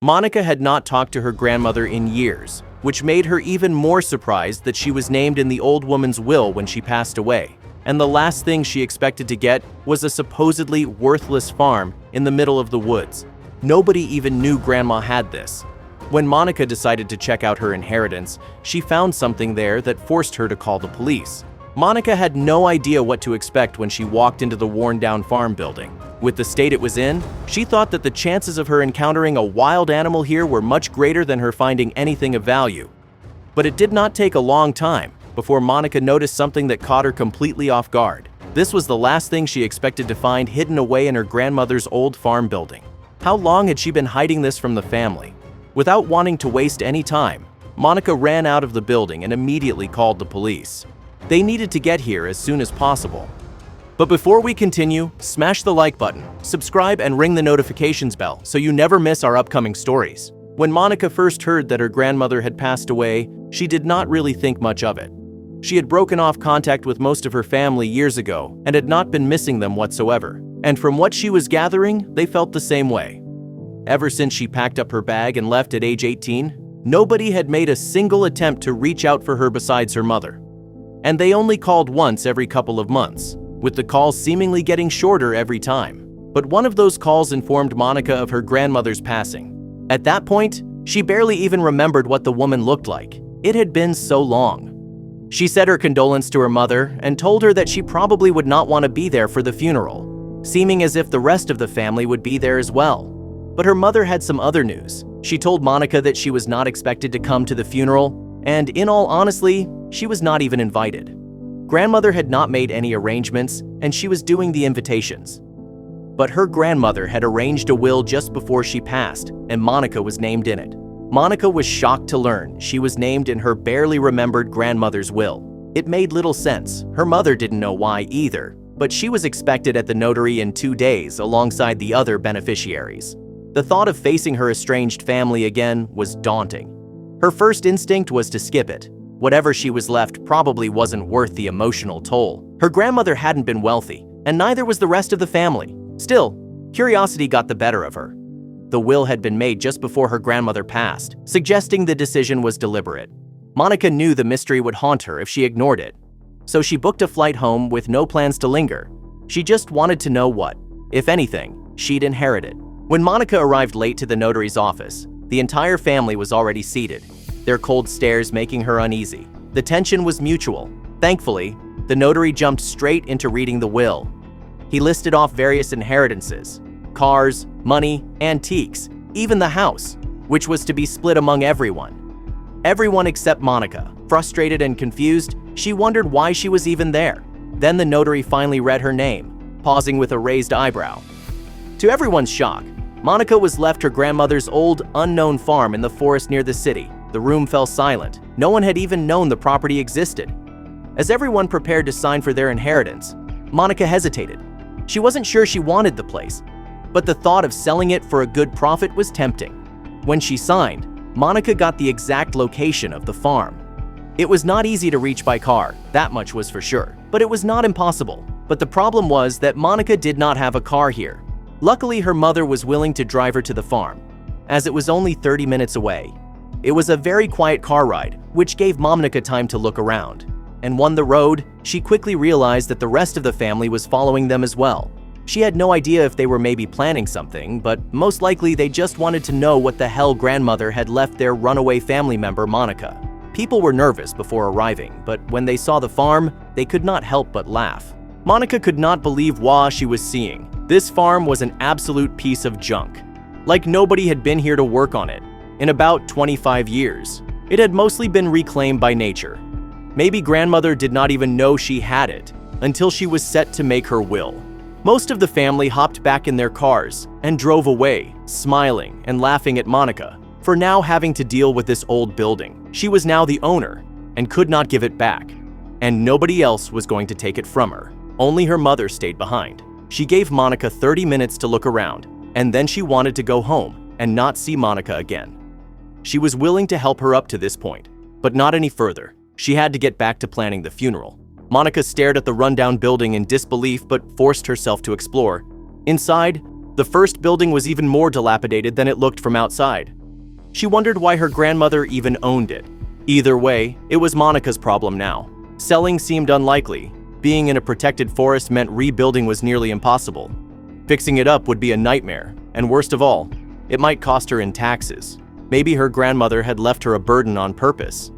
Monica had not talked to her grandmother in years, which made her even more surprised that she was named in the old woman's will when she passed away. And the last thing she expected to get was a supposedly worthless farm in the middle of the woods. Nobody even knew Grandma had this. When Monica decided to check out her inheritance, she found something there that forced her to call the police. Monica had no idea what to expect when she walked into the worn-down farm building. With the state it was in, she thought that the chances of her encountering a wild animal here were much greater than her finding anything of value. But it did not take a long time before Monica noticed something that caught her completely off guard. This was the last thing she expected to find hidden away in her grandmother's old farm building. How long had she been hiding this from the family? Without wanting to waste any time, Monica ran out of the building and immediately called the police. They needed to get here as soon as possible. But before we continue, smash the like button, subscribe, and ring the notifications bell so you never miss our upcoming stories. When Monica first heard that her grandmother had passed away, she did not really think much of it. She had broken off contact with most of her family years ago and had not been missing them whatsoever. And from what she was gathering, they felt the same way. Ever since she packed up her bag and left at age 18, nobody had made a single attempt to reach out for her besides her mother. And they only called once every couple of months, with the calls seemingly getting shorter every time. But one of those calls informed Monica of her grandmother's passing. At that point, she barely even remembered what the woman looked like. It had been so long. She said her condolence to her mother and told her that she probably would not want to be there for the funeral, seeming as if the rest of the family would be there as well. But her mother had some other news. She told Monica that she was not expected to come to the funeral, and in all honesty, she was not even invited. Grandmother had not made any arrangements, and she was doing the invitations. But her grandmother had arranged a will just before she passed, and Monica was named in it. Monica was shocked to learn she was named in her barely remembered grandmother's will. It made little sense. Her mother didn't know why either, but she was expected at the notary in 2 days alongside the other beneficiaries. The thought of facing her estranged family again was daunting. Her first instinct was to skip it. Whatever she was left probably wasn't worth the emotional toll. Her grandmother hadn't been wealthy, and neither was the rest of the family. Still, curiosity got the better of her. The will had been made just before her grandmother passed, suggesting the decision was deliberate. Monica knew the mystery would haunt her if she ignored it, so she booked a flight home with no plans to linger. She just wanted to know what, if anything, she'd inherited. When Monica arrived late to the notary's office, the entire family was already seated, their cold stares making her uneasy. The tension was mutual. Thankfully, the notary jumped straight into reading the will. He listed off various inheritances: cars, money, antiques, even the house, which was to be split among everyone. Everyone except Monica. Frustrated and confused, she wondered why she was even there. Then the notary finally read her name, pausing with a raised eyebrow. To everyone's shock, Monica was left her grandmother's old, unknown farm in the forest near the city. The room fell silent. No one had even known the property existed. As everyone prepared to sign for their inheritance, Monica hesitated. She wasn't sure she wanted the place, but the thought of selling it for a good profit was tempting. When she signed, Monica got the exact location of the farm. It was not easy to reach by car, that much was for sure, but it was not impossible. But the problem was that Monica did not have a car here. Luckily, her mother was willing to drive her to the farm, as it was only 30 minutes away. It was a very quiet car ride, which gave Monica time to look around. And on the road, she quickly realized that the rest of the family was following them as well. She had no idea if they were maybe planning something, but most likely they just wanted to know what the hell grandmother had left their runaway family member, Monica. People were nervous before arriving, but when they saw the farm, they could not help but laugh. Monica could not believe what she was seeing. This farm was an absolute piece of junk. Like nobody had been here to work on it. In about 25 years, it had mostly been reclaimed by nature. Maybe grandmother did not even know she had it until she was set to make her will. Most of the family hopped back in their cars and drove away, smiling and laughing at Monica for now having to deal with this old building. She was now the owner and could not give it back, and nobody else was going to take it from her. Only her mother stayed behind. She gave Monica 30 minutes to look around, and then she wanted to go home and not see Monica again. She was willing to help her up to this point, but not any further. She had to get back to planning the funeral. Monica stared at the rundown building in disbelief but forced herself to explore. Inside, The first building was even more dilapidated than it looked from outside. She wondered why her grandmother even owned it. Either way, it was Monica's problem now. Selling seemed unlikely. Being in a protected forest meant rebuilding was nearly impossible. Fixing it up would be a nightmare, and worst of all, it might cost her in taxes. Maybe her grandmother had left her a burden on purpose.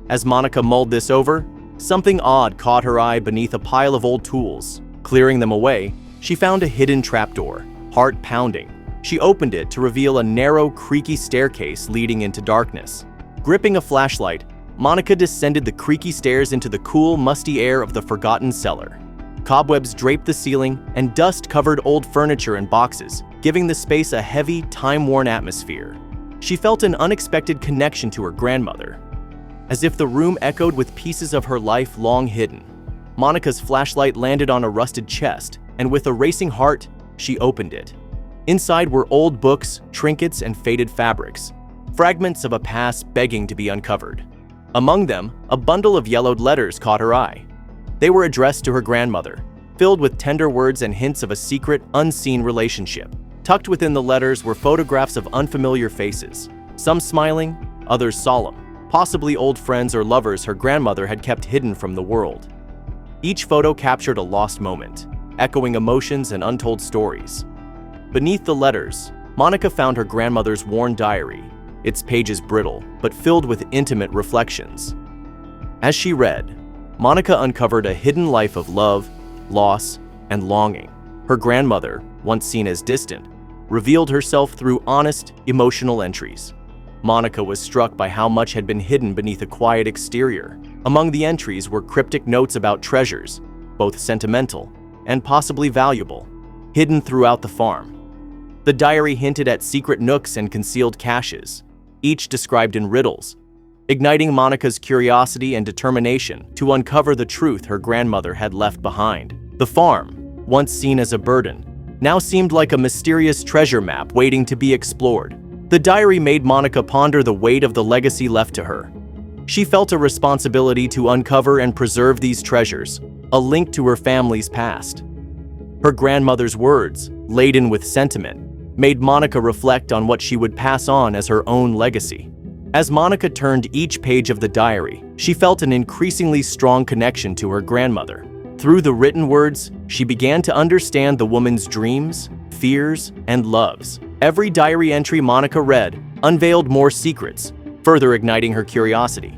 As Monica mulled this over, something odd caught her eye beneath a pile of old tools. Clearing them away, she found a hidden trapdoor. Heart pounding, she opened it to reveal a narrow, creaky staircase leading into darkness. Gripping a flashlight, Monica descended the creaky stairs into the cool, musty air of the forgotten cellar. Cobwebs draped the ceiling, and dust covered old furniture and boxes, giving the space a heavy, time-worn atmosphere. She felt an unexpected connection to her grandmother, as if the room echoed with pieces of her life long hidden. Monica's flashlight landed on a rusted chest, and with a racing heart, she opened it. Inside were old books, trinkets, and faded fabrics, fragments of a past begging to be uncovered. Among them, a bundle of yellowed letters caught her eye. They were addressed to her grandmother, filled with tender words and hints of a secret, unseen relationship. Tucked within the letters were photographs of unfamiliar faces, some smiling, others solemn, possibly old friends or lovers her grandmother had kept hidden from the world. Each photo captured a lost moment, echoing emotions and untold stories. Beneath the letters, Monica found her grandmother's worn diary, its pages brittle, but filled with intimate reflections. As she read, Monica uncovered a hidden life of love, loss, and longing. Her grandmother, once seen as distant, revealed herself through honest, emotional entries. Monica was struck by how much had been hidden beneath a quiet exterior. Among the entries were cryptic notes about treasures, both sentimental and possibly valuable, hidden throughout the farm. The diary hinted at secret nooks and concealed caches, each described in riddles, igniting Monica's curiosity and determination to uncover the truth her grandmother had left behind. The farm, once seen as a burden, now seemed like a mysterious treasure map waiting to be explored. The diary made Monica ponder the weight of the legacy left to her. She felt a responsibility to uncover and preserve these treasures, a link to her family's past. Her grandmother's words, laden with sentiment, made Monica reflect on what she would pass on as her own legacy. As Monica turned each page of the diary, she felt an increasingly strong connection to her grandmother. Through the written words, she began to understand the woman's dreams, fears, and loves. Every diary entry Monica read unveiled more secrets, further igniting her curiosity.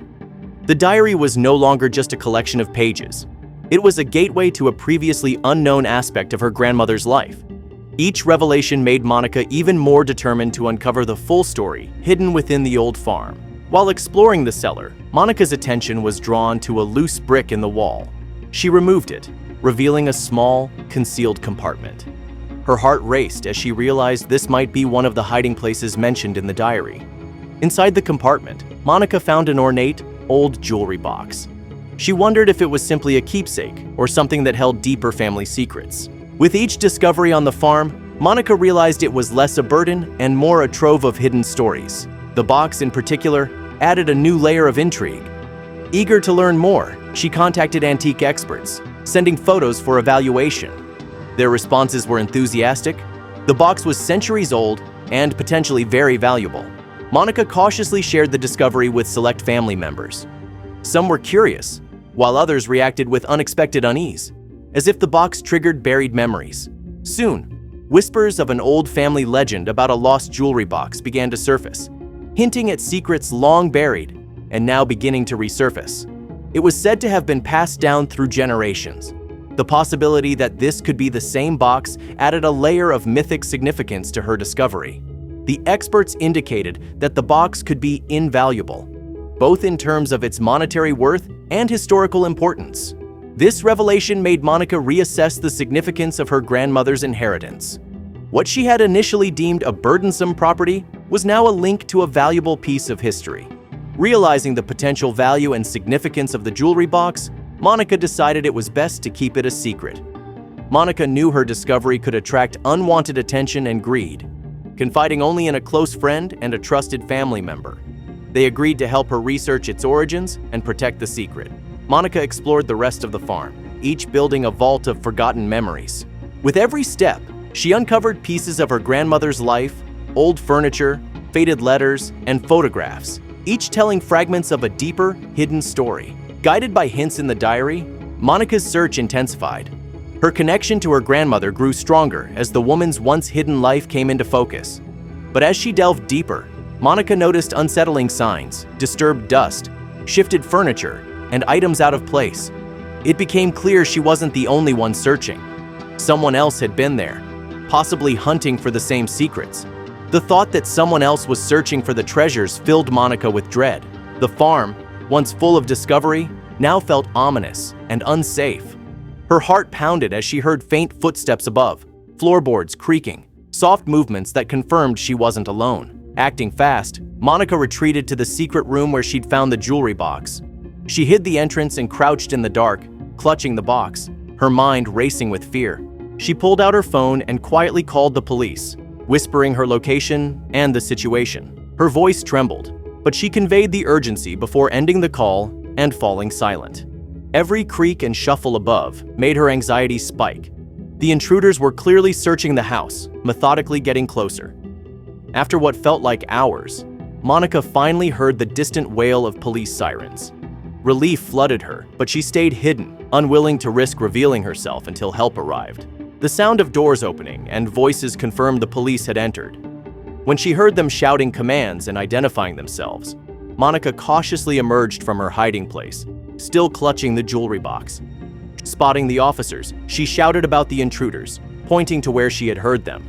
The diary was no longer just a collection of pages. It was a gateway to a previously unknown aspect of her grandmother's life. Each revelation made Monica even more determined to uncover the full story hidden within the old farm. While exploring the cellar, Monica's attention was drawn to a loose brick in the wall. She removed it, revealing a small, concealed compartment. Her heart raced as she realized this might be one of the hiding places mentioned in the diary. Inside the compartment, Monica found an ornate, old jewelry box. She wondered if it was simply a keepsake or something that held deeper family secrets. With each discovery on the farm, Monica realized it was less a burden and more a trove of hidden stories. The box, in particular, added a new layer of intrigue. Eager to learn more, she contacted antique experts, sending photos for evaluation. Their responses were enthusiastic. The box was centuries old and potentially very valuable. Monica cautiously shared the discovery with select family members. Some were curious, while others reacted with unexpected unease, as if the box triggered buried memories. Soon, whispers of an old family legend about a lost jewelry box began to surface, hinting at secrets long buried and now beginning to resurface. It was said to have been passed down through generations. The possibility that this could be the same box added a layer of mythic significance to her discovery. The experts indicated that the box could be invaluable, both in terms of its monetary worth and historical importance. This revelation made Monica reassess the significance of her grandmother's inheritance. What she had initially deemed a burdensome property was now a link to a valuable piece of history. Realizing the potential value and significance of the jewelry box, Monica decided it was best to keep it a secret. Monica knew her discovery could attract unwanted attention and greed. Confiding only in a close friend and a trusted family member, they agreed to help her research its origins and protect the secret. Monica explored the rest of the farm, each building a vault of forgotten memories. With every step, She uncovered pieces of her grandmother's life, old furniture, faded letters, and photographs, each telling fragments of a deeper, hidden story. Guided by hints in the diary, Monica's search intensified. Her connection to her grandmother grew stronger as the woman's once hidden life came into focus. But as she delved deeper, Monica noticed unsettling signs, disturbed dust, shifted furniture, and items out of place. It became clear she wasn't the only one searching. Someone else had been there, possibly hunting for the same secrets. The thought that someone else was searching for the treasures filled Monica with dread. The farm, once full of discovery, now felt ominous and unsafe. Her heart pounded as she heard faint footsteps above, floorboards creaking, soft movements that confirmed she wasn't alone. Acting fast, Monica retreated to the secret room where she'd found the jewelry box. She hid the entrance and crouched in the dark, clutching the box, her mind racing with fear. She pulled out her phone and quietly called the police, whispering her location and the situation. Her voice trembled, but she conveyed the urgency before ending the call and falling silent. Every creak and shuffle above made her anxiety spike. The intruders were clearly searching the house, methodically getting closer. After what felt like hours, Monica finally heard the distant wail of police sirens. Relief flooded her, but she stayed hidden, unwilling to risk revealing herself until help arrived. The sound of doors opening and voices confirmed the police had entered. When she heard them shouting commands and identifying themselves, Monica cautiously emerged from her hiding place, still clutching the jewelry box. Spotting the officers, she shouted about the intruders, pointing to where she had heard them.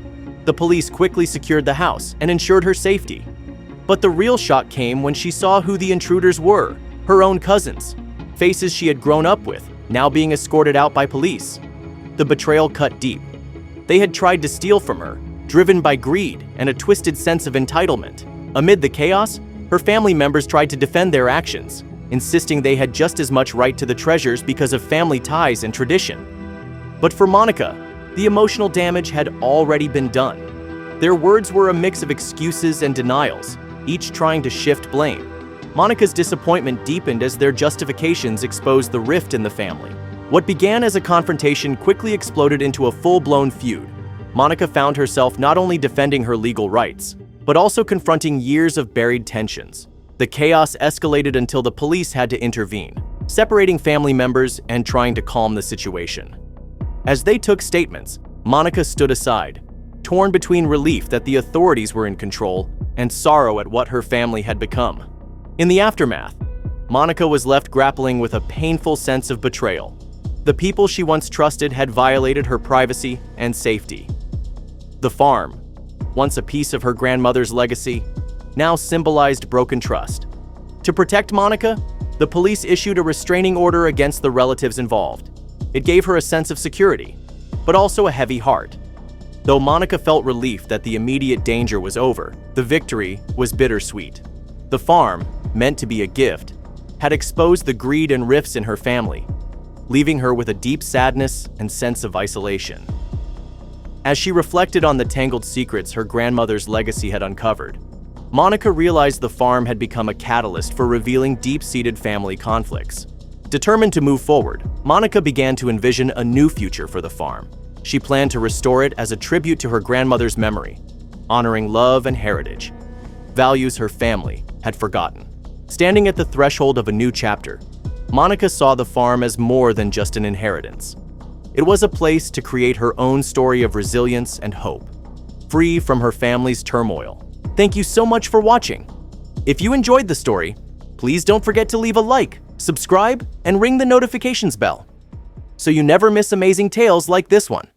The police quickly secured the house and ensured her safety. But the real shock came when she saw who the intruders were, her own cousins, faces she had grown up with, now being escorted out by police. The betrayal cut deep. They had tried to steal from her, driven by greed and a twisted sense of entitlement. Amid the chaos, her family members tried to defend their actions, insisting they had just as much right to the treasures because of family ties and tradition. But for Monica, the emotional damage had already been done. Their words were a mix of excuses and denials, each trying to shift blame. Monica's disappointment deepened as their justifications exposed the rift in the family. What began as a confrontation quickly exploded into a full-blown feud. Monica found herself not only defending her legal rights, but also confronting years of buried tensions. The chaos escalated until the police had to intervene, separating family members and trying to calm the situation. As they took statements, Monica stood aside, torn between relief that the authorities were in control and sorrow at what her family had become. In the aftermath, Monica was left grappling with a painful sense of betrayal. The people she once trusted had violated her privacy and safety. The farm, once a piece of her grandmother's legacy, now symbolized broken trust. To protect Monica, the police issued a restraining order against the relatives involved. It gave her a sense of security, but also a heavy heart. Though Monica felt relief that the immediate danger was over, the victory was bittersweet. The farm, meant to be a gift, had exposed the greed and rifts in her family, leaving her with a deep sadness and sense of isolation. As she reflected on the tangled secrets her grandmother's legacy had uncovered, Monica realized the farm had become a catalyst for revealing deep-seated family conflicts. Determined to move forward, Monica began to envision a new future for the farm. She planned to restore it as a tribute to her grandmother's memory, honoring love and heritage, values her family had forgotten. Standing at the threshold of a new chapter, Monica saw the farm as more than just an inheritance. It was a place to create her own story of resilience and hope, free from her family's turmoil. Thank you so much for watching. If you enjoyed the story, please don't forget to leave a like, subscribe, and ring the notifications bell so you never miss amazing tales like this one.